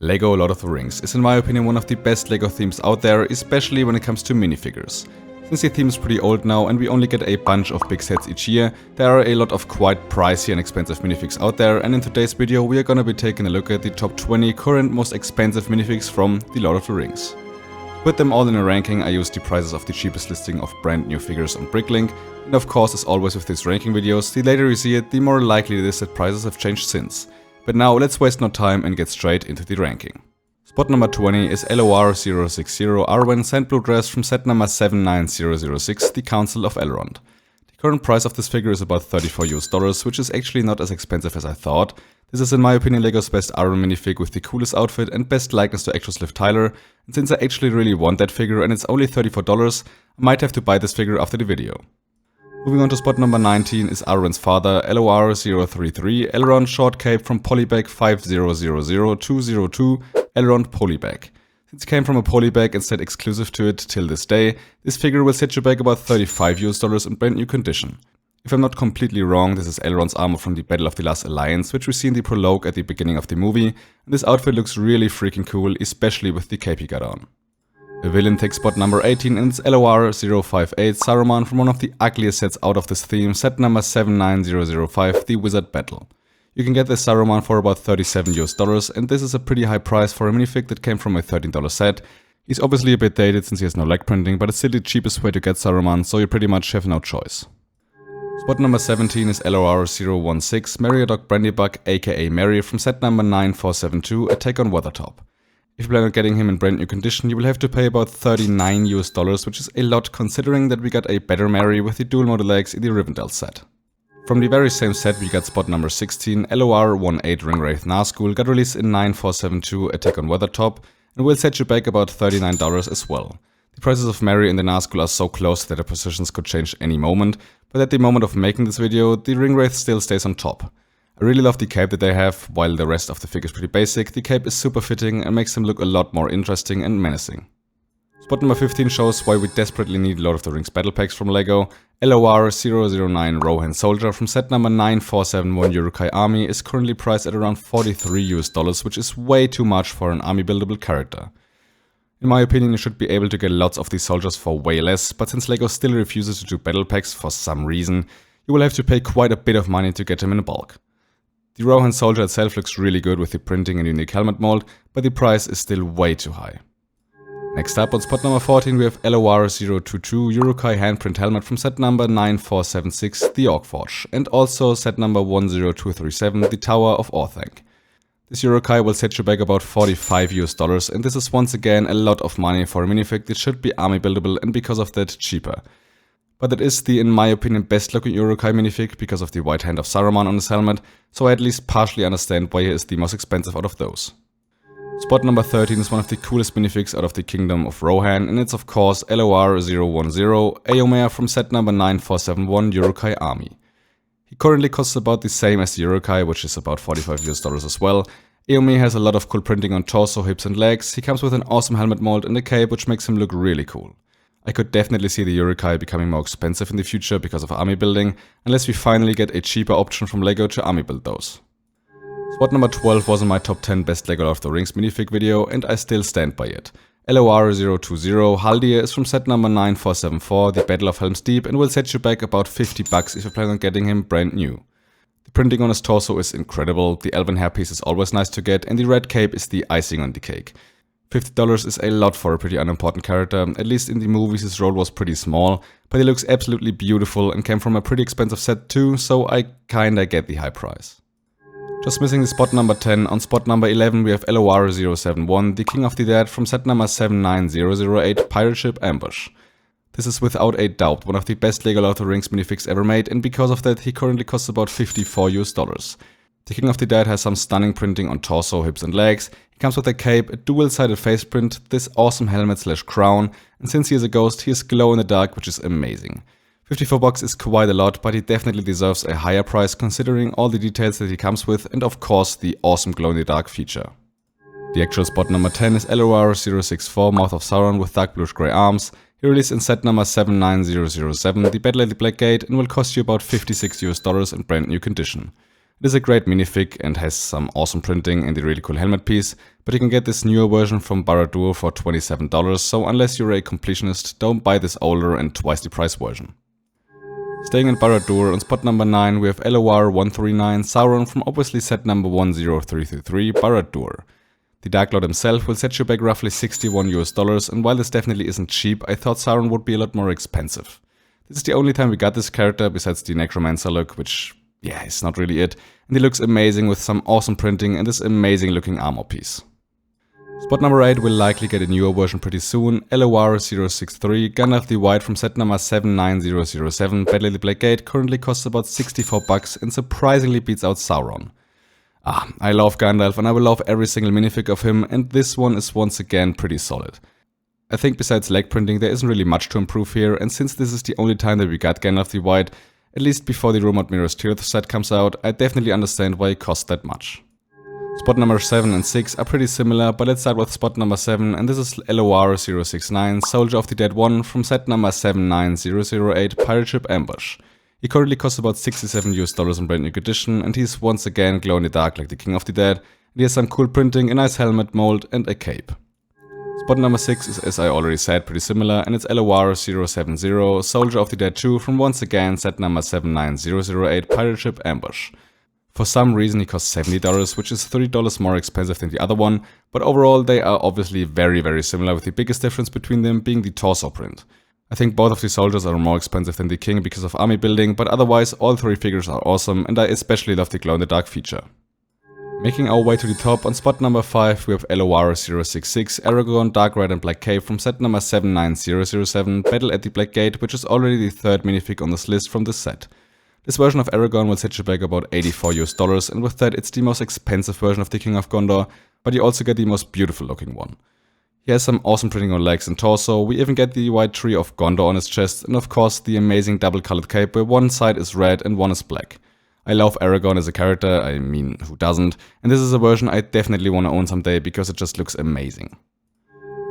LEGO Lord of the Rings is in my opinion one of the best LEGO themes out there, especially when it comes to minifigures. Since the theme is pretty old now and we only get a bunch of big sets each year, there are a lot of quite pricey and expensive minifigs out there, and in today's video we are gonna be taking a look at the top 20 current most expensive minifigs from the Lord of the Rings. To put them all in a ranking, I used the prices of the cheapest listing of brand new figures on Bricklink, and of course, as always with these ranking videos, the later you see it, the more likely it is that prices have changed since. But now let's waste no time and get straight into the ranking. Spot number 20 is LOR060 Arwen Sandblue dress from set number 79006, the Council of Elrond. The current price of this figure is about $34 US, which is actually not as expensive as I thought. This is in my opinion LEGO's best Arwen minifig with the coolest outfit and best likeness to actress Liv Tyler, and since I actually really want that figure and it's only $34, I might have to buy this figure after the video. Moving on to spot number 19 is Arwen's father, LOR033 Elrond Short Cape from Polybag 5000202 Elrond Polybag. Since it came from a polybag and stayed exclusive to it till this day, this figure will set you back about $35 US in brand new condition. If I'm not completely wrong, this is Elrond's armor from the Battle of the Last Alliance, which we see in the prologue at the beginning of the movie, and this outfit looks really freaking cool, especially with the cape he got on. The villain takes spot number 18 and it's LOR058 Saruman from one of the ugliest sets out of this theme, set number 79005, the Wizard Battle. You can get this Saruman for about $37 US, and this is a pretty high price for a minifig that came from a $13 set. He's obviously a bit dated since he has no leg printing, but it's still the cheapest way to get Saruman, so you pretty much have no choice. Spot number 17 is LOR016 Meriadoc Brandybuck aka Mary from set number 9472, Attack on Weathertop. If you plan on getting him in brand new condition, you will have to pay about $39 US, which is a lot considering that we got a better Mary with the dual model legs in the Rivendell set. From the very same set we got spot number 16, LOR18 Ringwraith Nazgul, got released in 9472 Attack on Weathertop, and will set you back about $39 as well. The prices of Mary and the Nazgul are so close that the positions could change any moment, but at the moment of making this video, the Ringwraith still stays on top. I really love the cape that they have. While the rest of the figure is pretty basic, the cape is super fitting and makes him look a lot more interesting and menacing. Spot number 15 shows why we desperately need Lord of the Rings battle packs from LEGO. LOR009 Rohan Soldier from set number 9471 Uruk-hai Army is currently priced at around $43 US, which is way too much for an army buildable character. In my opinion, you should be able to get lots of these soldiers for way less, but since LEGO still refuses to do battle packs for some reason, you will have to pay quite a bit of money to get him in bulk. The Rohan Soldier itself looks really good with the printing and unique helmet mold, but the price is still way too high. Next up on spot number 14 we have LOR022 Uruk-hai handprint helmet from set number 9476, the Orcforge, and also set number 10237, the Tower of Orthanc. This Uruk-hai will set you back about $45 US, and this is once again a lot of money for a minifig that should be army buildable and because of that cheaper. But it is the, in my opinion, best looking Uruk-hai minifig because of the white hand of Saruman on his helmet, so I at least partially understand why he is the most expensive out of those. Spot number 13 is one of the coolest minifigs out of the Kingdom of Rohan, and it's of course LOR010 Eomer from set number 9471 Uruk-hai Army. He currently costs about the same as the Uruk-hai, which is about $45 US as well. Eomer has a lot of cool printing on torso, hips and legs. He comes with an awesome helmet mold and a cape which makes him look really cool. I could definitely see the Uruk-hai becoming more expensive in the future because of army building, unless we finally get a cheaper option from LEGO to army build those. Spot number 12 was in my top 10 best LEGO Lord of the Rings minifig video, and I still stand by it. LOR020 Haldir is from set number 9474, the Battle of Helm's Deep, and will set you back about $50 if you plan on getting him brand new. The printing on his torso is incredible, the elven hairpiece is always nice to get, and the red cape is the icing on the cake. $50 is a lot for a pretty unimportant character. At least in the movies his role was pretty small, but he looks absolutely beautiful and came from a pretty expensive set too, so I kinda get the high price. Just missing the spot number 10, on spot number 11 we have LOR071, the King of the Dead from set number 79008 Pirate Ship Ambush. This is without a doubt one of the best LEGO Lord of the Rings minifigs ever made, and because of that he currently costs about $54 US. The King of the Dead has some stunning printing on torso, hips and legs. He comes with a cape, a dual-sided face print, this awesome helmet slash crown, and since he is a ghost, he is glow in the dark, which is amazing. $54 is quite a lot, but he definitely deserves a higher price considering all the details that he comes with and of course the awesome glow in the dark feature. The actual spot number 10 is LOR064 Mouth of Sauron with dark bluish grey arms. He released in set number 79007, the Battle at the Black Gate, and will cost you about $56 US in brand new condition. It is a great minifig and has some awesome printing and a really cool helmet piece, but you can get this newer version from Barad-dûr for $27, so unless you're a completionist, don't buy this older and twice the price version. Staying in Barad-dûr, on spot number 9 we have LOR 139 Sauron from obviously set number 10333 Barad-dûr. The Dark Lord himself will set you back roughly $61, and while this definitely isn't cheap, I thought Sauron would be a lot more expensive. This is the only time we got this character besides the Necromancer look, which, yeah, is not really it, and he looks amazing with some awesome printing and this amazing looking armor piece. Spot number 8 will likely get a newer version pretty soon, LOR 063 Gandalf the White from set number 79007 Battle at the Black Gate currently costs about $64 and surprisingly beats out Sauron. I love Gandalf and I will love every single minifig of him, and this one is once again pretty solid. I think besides leg printing there isn't really much to improve here, and since this is the only time that we got Gandalf the White, at least before the rumored Mirror's Tirith set comes out, I definitely understand why it costs that much. Spot number 7 and 6 are pretty similar, but let's start with spot number 7, and this is LOR 069 Soldier of the Dead 1 from set number 79008 Pirate Ship Ambush. He currently costs about $67 in brand new edition, and he's once again glow in the dark like the King of the Dead, and he has some cool printing, a nice helmet, mold and a cape. Spot number 6 is, as I already said, pretty similar, and it's LOR 070 Soldier of the Dead 2 from once again set number 79008 Pirate Ship Ambush. For some reason he costs $70, which is $30 more expensive than the other one, but overall they are obviously very similar, with the biggest difference between them being the torso print. I think both of the soldiers are more expensive than the king because of army building, but otherwise all three figures are awesome, and I especially love the glow in the dark feature. Making our way to the top, on spot number 5 we have LOR 066 Aragorn Dark Red and Black Cape from set number 79007 Battle at the Black Gate, which is already the third minifig on this list from this set. This version of Aragorn will set you back about $84, and with that it's the most expensive version of the King of Gondor, but you also get the most beautiful looking one. He has some awesome printing on legs and torso, we even get the white tree of Gondor on his chest, and of course the amazing double colored cape where one side is red and one is black. I love Aragorn as a character, I mean, who doesn't, and this is a version I definitely want to own someday because it just looks amazing.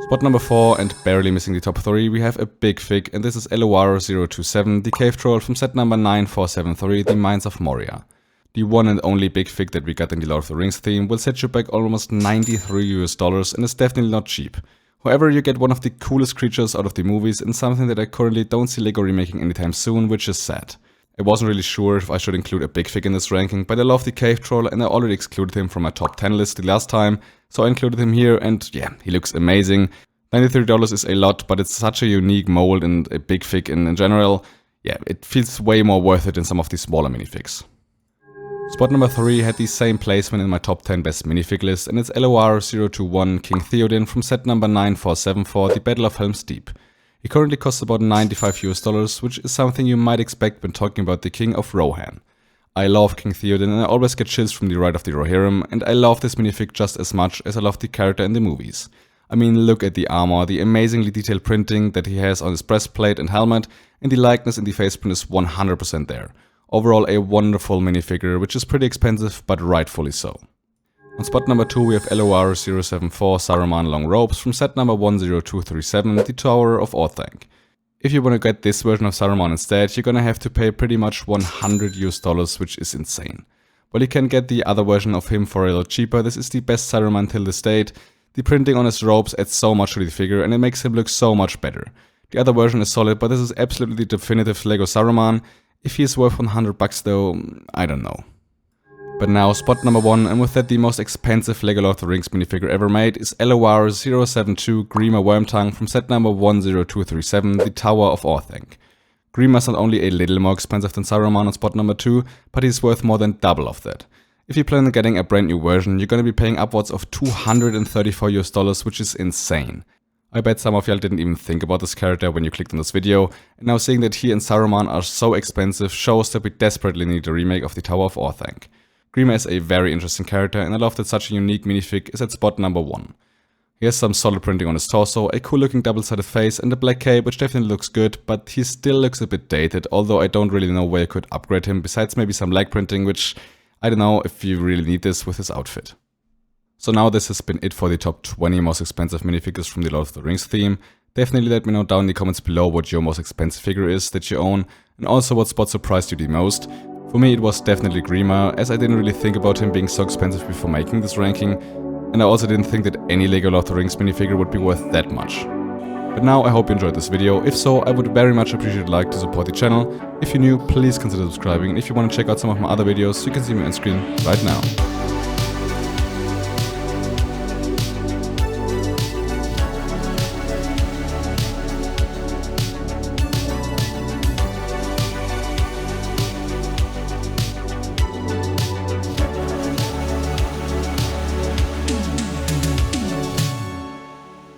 Spot number 4, and barely missing the top 3, we have a big fig, and this is LOR 027 the Cave Troll from set number 9473 the Mines of Moria. The one and only big fig that we got in the Lord of the Rings theme will set you back almost $93 and is definitely not cheap. However, you get one of the coolest creatures out of the movies and something that I currently don't see LEGO remaking anytime soon, which is sad. I wasn't really sure if I should include a big fig in this ranking, but I love the Cave Troll and I already excluded him from my top 10 list the last time, so I included him here, and yeah, he looks amazing. $93 is a lot, but it's such a unique mold and a big fig in general, yeah, it feels way more worth it than some of the smaller minifigs. Spot number 3 had the same placement in my top 10 best minifig list, and it's LOR 021 King Theoden from set number 9474 the Battle of Helm's Deep. He currently costs about $95, which is something you might expect when talking about the King of Rohan. I love King Theoden and I always get chills from the ride of the Rohirrim, and I love this minifig just as much as I love the character in the movies. I mean, look at the armor, the amazingly detailed printing that he has on his breastplate and helmet, and the likeness in the faceprint is 100% there. Overall a wonderful minifigure, which is pretty expensive, but rightfully so. On spot number 2 we have LOR 074 Saruman Long Robes from set number 10237 the Tower of Orthanc. If you want to get this version of Saruman instead, you're gonna have to pay pretty much $100, which is insane. While you can get the other version of him for a lot cheaper, this is the best Saruman till this date. The printing on his robes adds so much to the figure and it makes him look so much better. The other version is solid, but this is absolutely the definitive LEGO Saruman. If he is worth $100 though, I don't know. But now spot number 1, and with that the most expensive LEGO Lord of the Rings minifigure ever made, is LOR 072 Grima Wormtongue from set number 10237 the Tower of Orthanc. Grima is not only a little more expensive than Saruman on spot number 2, but he's worth more than double of that. If you plan on getting a brand new version, you're gonna be paying upwards of $234, which is insane. I bet some of y'all didn't even think about this character when you clicked on this video, and now seeing that he and Saruman are so expensive shows that we desperately need a remake of the Tower of Orthanc. Grima is a very interesting character, and I love that such a unique minifig is at spot number 1. He has some solid printing on his torso, a cool looking double-sided face and a black cape which definitely looks good, but he still looks a bit dated, although I don't really know where you could upgrade him besides maybe some leg printing, which I don't know if you really need this with his outfit. So now this has been it for the top 20 most expensive minifigures from the Lord of the Rings theme. Definitely let me know down in the comments below what your most expensive figure is that you own, and also what spot surprised you the most. For me it was definitely Grima, as I didn't really think about him being so expensive before making this ranking, and I also didn't think that any LEGO Lord of the Rings minifigure would be worth that much. But now I hope you enjoyed this video. If so, I would very much appreciate a like to support the channel. If you're new, please consider subscribing, and if you want to check out some of my other videos, you can see me on screen right now.